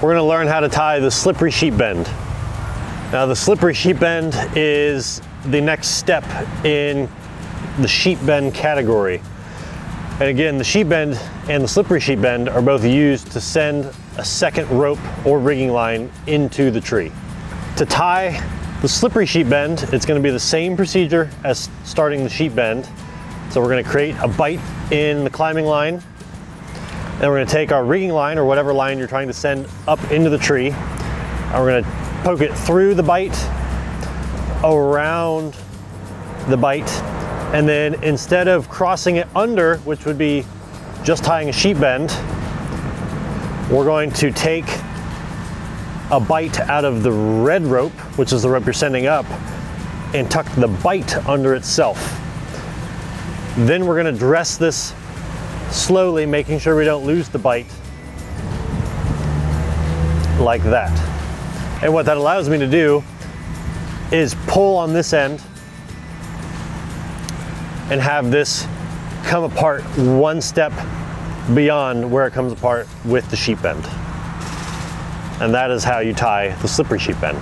we're gonna learn how to tie the slippery sheet bend. Now the slippery sheet bend is the next step in the sheet bend category. And again, the sheet bend and the slippery sheet bend are both used to send a second rope or rigging line into the tree. To tie the slippery sheet bend, it's going to be the same procedure as starting the sheet bend. So we're going to create a bite in the climbing line, and we're going to take our rigging line or whatever line you're trying to send up into the tree, and we're going to poke it through the bite, around the bite, and then instead of crossing it under, which would be just tying a sheet bend, we're going to take a bite out of the red rope, which is the rope you're sending up, and tuck the bite under itself. Then we're going to dress this slowly, making sure we don't lose the bite, like that. And what that allows me to do is pull on this end and have this come apart one step beyond where it comes apart with the sheet bend. And that is how you tie the slippery sheet bend.